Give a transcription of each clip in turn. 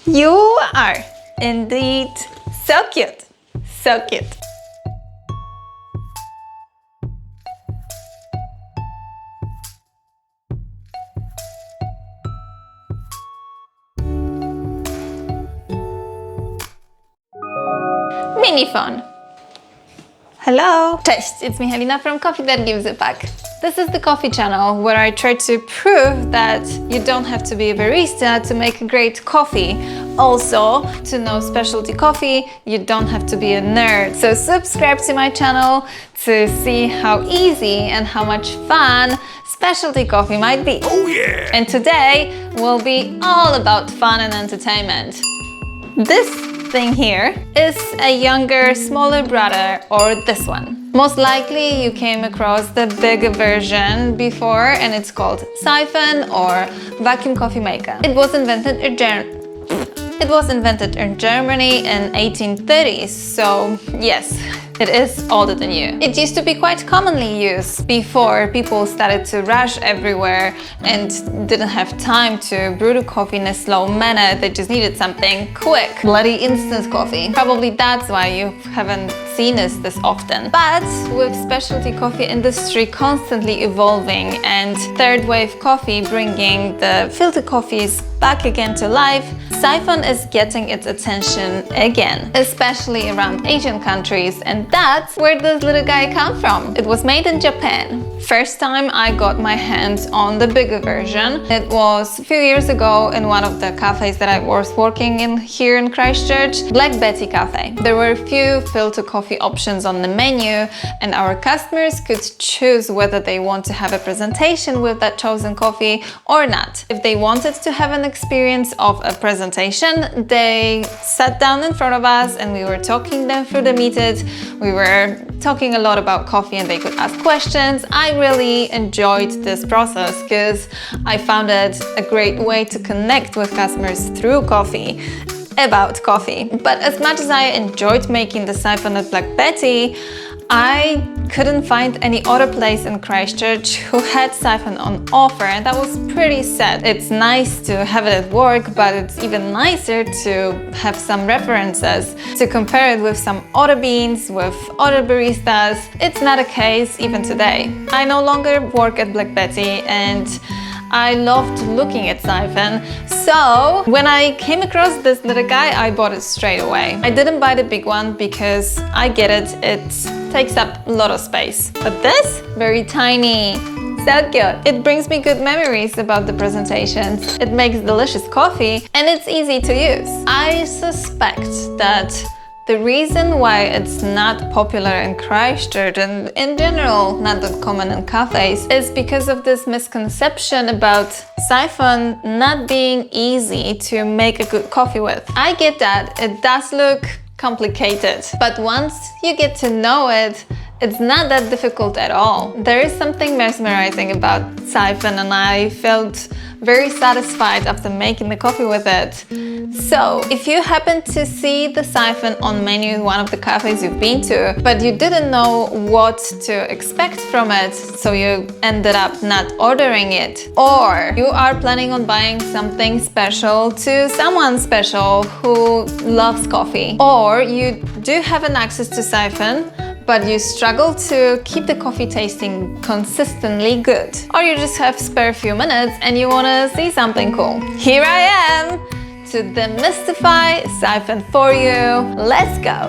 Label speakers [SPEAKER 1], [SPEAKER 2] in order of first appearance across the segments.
[SPEAKER 1] You are indeed so cute. So cute. Miniphone. Hello! Cześć, it's Michalina from Coffee That Gives a Fuck. This is the coffee channel where I try to prove that you don't have to be a barista to make great coffee. Also, to know specialty coffee, you don't have to be a nerd. So subscribe to my channel to see how easy and how much fun specialty coffee might be.
[SPEAKER 2] Oh yeah!
[SPEAKER 1] And today will be all about fun and entertainment. This thing here is a younger, smaller brother, or this one. Most likely you came across the bigger version before, and it's called Siphon or vacuum coffee maker. It was invented in Germany in 1830s, so yes, it is older than you. It used to be quite commonly used before people started to rush everywhere and didn't have time to brew the coffee in a slow manner. They just needed something quick, bloody instant coffee. Probably that's why you haven't seen this often. But with specialty coffee industry constantly evolving and third wave coffee bringing the filter coffees back again to life, Siphon is getting its attention again, especially around Asian countries, and that's where this little guy comes from. It was made in Japan. First time I got my hands on the bigger version, it was a few years ago in one of the cafes that I was working in here in Christchurch, Black Betty Cafe. There were a few filter coffee options on the menu, and our customers could choose whether they want to have a presentation with that chosen coffee or not. If they wanted to have an experience of a presentation, they sat down in front of us and we were talking them through the methods. We were talking a lot about coffee and they could ask questions. I really enjoyed this process because I found it a great way to connect with customers through coffee, about coffee. But as much as I enjoyed making the Siphon at Black Betty, I couldn't find any other place in Christchurch who had Siphon on offer, and that was pretty sad. It's nice to have it at work, but it's even nicer to have some references to compare it with some other beans, with other baristas. It's not a case even today. I no longer work at Black Betty, and I loved looking at Siphon, so when I came across this little guy, I bought it straight away. I didn't buy the big one because I get it, it takes up a lot of space. But this, very tiny, so cute. It brings me good memories about the presentations. It makes delicious coffee and it's easy to use. I suspect that the reason why it's not popular in Christchurch and in general not that common in cafes is because of this misconception about Siphon not being easy to make a good coffee with. I get that, it does look complicated, but once you get to know it, it's not that difficult at all. There is something mesmerizing about Siphon and I felt very satisfied after making the coffee with it. So, if you happen to see the Siphon on menu in one of the cafes you've been to, but you didn't know what to expect from it, so you ended up not ordering it, or you are planning on buying something special to someone special who loves coffee, or you do have an access to Siphon, but you struggle to keep the coffee tasting consistently good. Or you just have spare few minutes and you want to see something cool. Here I am to demystify Siphon for you. Let's go!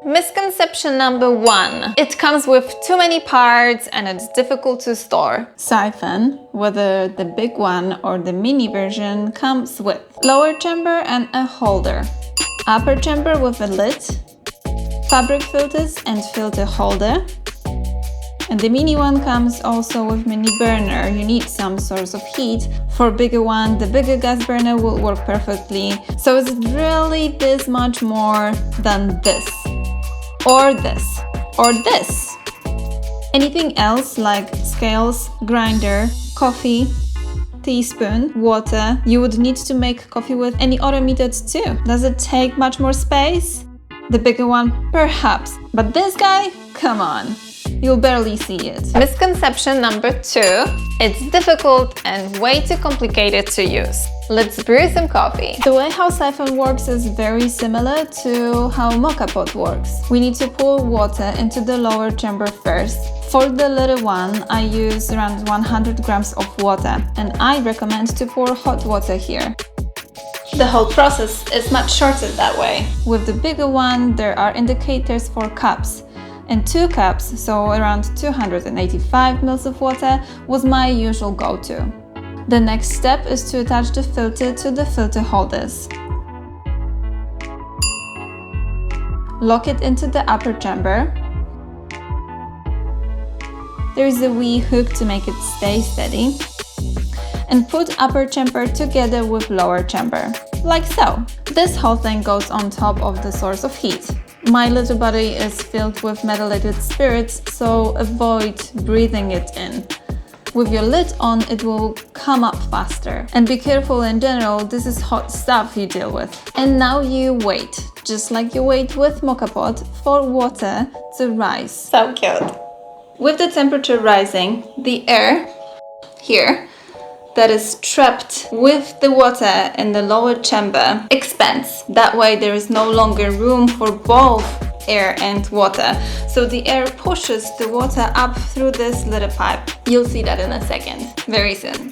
[SPEAKER 1] Misconception number 1. It comes with too many parts and it's difficult to store. Siphon, whether the big one or the mini version, comes with lower chamber and a holder, upper chamber with a lid, fabric filters and filter holder, and the mini one comes also with mini burner. You need some source of heat. For bigger one, the bigger gas burner will work perfectly. So is it really this much more than this? Or this? Or this? Anything else like scales, grinder, coffee, teaspoon, water, you would need to make coffee with any other methods too. Does it take much more space? The bigger one, perhaps. But this guy come on. You'll barely see it. Misconception number 2. It's difficult and way too complicated to use. Let's brew some coffee. The way how siphon works is very similar to how moka pot works. We need to pour water into the lower chamber first. For the little one, I use around 100 grams of water, and I recommend to pour hot water here. The whole process is much shorter that way. With the bigger one, there are indicators for cups. And 2 cups, so around 285 ml of water, was my usual go-to. The next step is to attach the filter to the filter holders. Lock it into the upper chamber. There is a wee hook to make it stay steady. And put upper chamber together with lower chamber, like so. This whole thing goes on top of the source of heat. My little body is filled with methylated spirits, so avoid breathing it in. With your lid on, it will come up faster. And be careful in general, this is hot stuff you deal with. And now you wait, just like you wait with moka pot, for water to rise. So cute. With the temperature rising, the air here that is trapped with the water in the lower chamber expands. That way there is no longer room for both air and water. So the air pushes the water up through this little pipe. You'll see that in a second, very soon.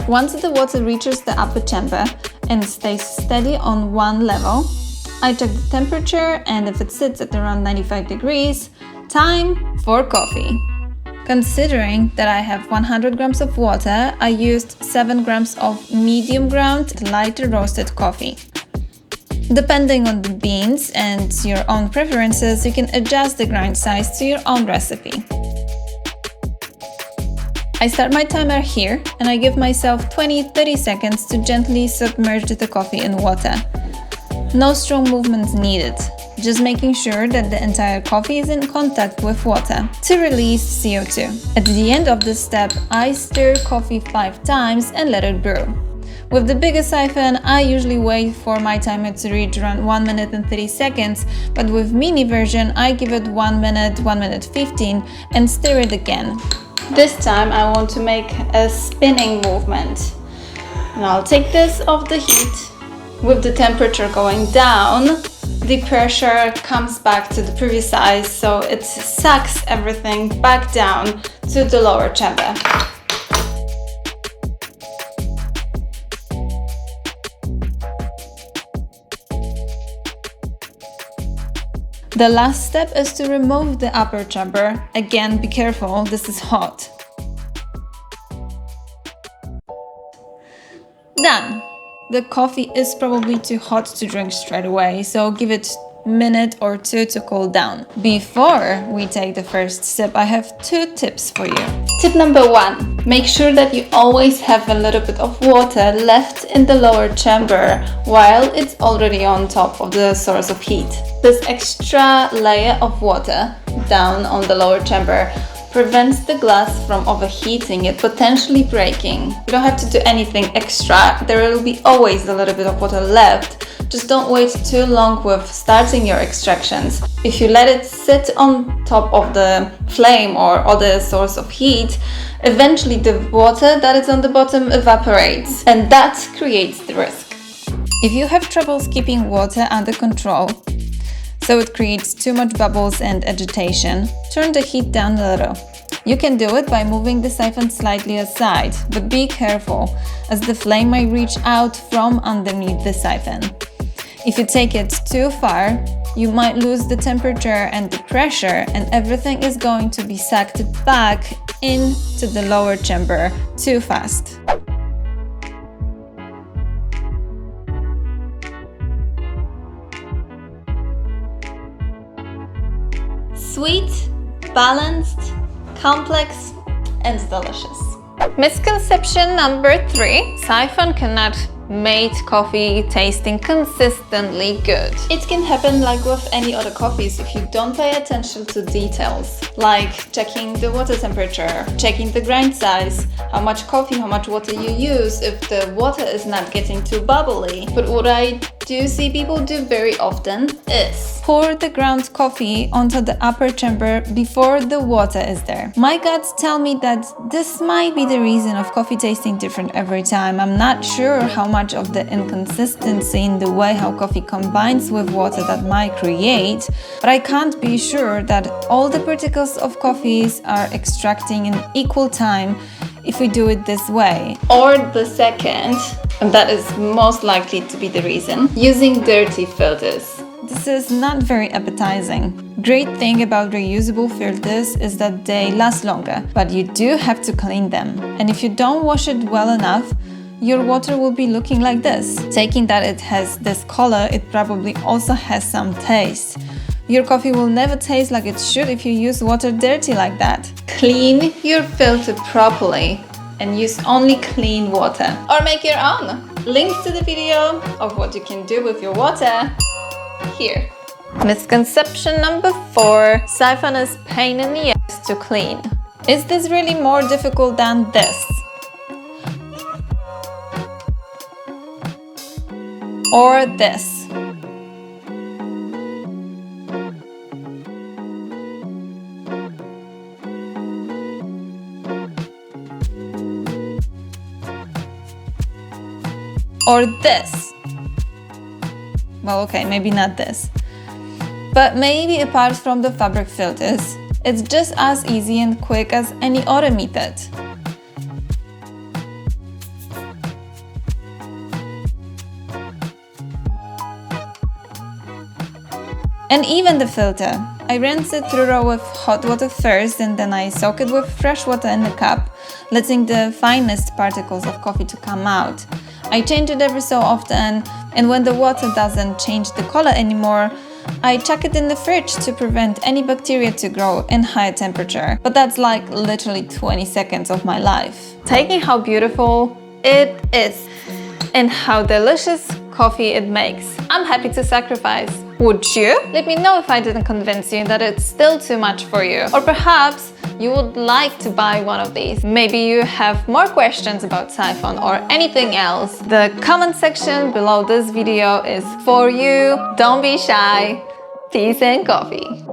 [SPEAKER 1] Once the water reaches the upper chamber and stays steady on one level, I check the temperature, and if it sits at around 95 degrees, time for coffee. Considering that I have 100 grams of water, I used 7 grams of medium ground, lighter roasted coffee. Depending on the beans and your own preferences, you can adjust the grind size to your own recipe. I start my timer here, and I give myself 20-30 seconds to gently submerge the coffee in water. No strong movements needed, just making sure that the entire coffee is in contact with water to release CO2. At the end of this step, I stir coffee 5 times and let it brew. With the bigger siphon, I usually wait for my timer to reach around 1 minute and 30 seconds, but with mini version, I give it 1 minute, 1 minute 15 and stir it again. This time I want to make a spinning movement. And I'll take this off the heat. With the temperature going down, the pressure comes back to the previous size, so it sucks everything back down to the lower chamber. The last step is to remove the upper chamber. Again, be careful, this is hot. Done! The coffee is probably too hot to drink straight away, so give it a minute or 2 to cool down. Before we take the first sip, I have 2 tips for you. Tip number 1. Make sure that you always have a little bit of water left in the lower chamber while it's already on top of the source of heat. This extra layer of water down on the lower chamber prevents the glass from overheating it, potentially breaking. You don't have to do anything extra. There will be always a little bit of water left. Just don't wait too long with starting your extractions. If you let it sit on top of the flame or other source of heat, eventually the water that is on the bottom evaporates, and that creates the risk. If you have trouble keeping water under control, so it creates too much bubbles and agitation, turn the heat down a little. You can do it by moving the siphon slightly aside, but be careful, as the flame might reach out from underneath the siphon. If you take it too far, you might lose the temperature and the pressure, and everything is going to be sucked back into the lower chamber too fast. Sweet, balanced, complex, and delicious. Misconception number 3. Siphon cannot made coffee tasting consistently good. It can happen like with any other coffees if you don't pay attention to details, like checking the water temperature, checking the grind size, how much coffee, how much water you use, if the water is not getting too bubbly. But what I do see people do very often is pour the ground coffee onto the upper chamber before the water is there. My guts tell me that this might be the reason of coffee tasting different every time. I'm not sure how much of the inconsistency in the way how coffee combines with water that might create, but I can't be sure that all the particles of coffees are extracting in equal time if we do it this way. Or the second, and that is most likely to be the reason, using dirty filters. This is not very appetizing. Great thing about reusable filters is that they last longer, but you do have to clean them. And if you don't wash it well enough, your water will be looking like this. Taking that it has this color, it probably also has some taste. Your coffee will never taste like it should if you use water dirty like that. Clean your filter properly and use only clean water. Or make your own. Link to the video of what you can do with your water here. Misconception number 4. Siphon is pain in the ass to clean. Is this really more difficult than this? Or this? Or this? Well, okay, maybe not this. But maybe apart from the fabric filters, it's just as easy and quick as any other method. And even the filter. I rinse it through with hot water first and then I soak it with fresh water in the cup, letting the finest particles of coffee to come out. I change it every so often, and when the water doesn't change the color anymore, I chuck it in the fridge to prevent any bacteria to grow in higher temperature. But that's like literally 20 seconds of my life. Taking how beautiful it is and how delicious coffee it makes, I'm happy to sacrifice. Would you? Let me know if I didn't convince you that it's still too much for you. Or perhaps you would like to buy one of these. Maybe you have more questions about Siphon or anything else. The comment section below this video is for you. Don't be shy. Peace and coffee.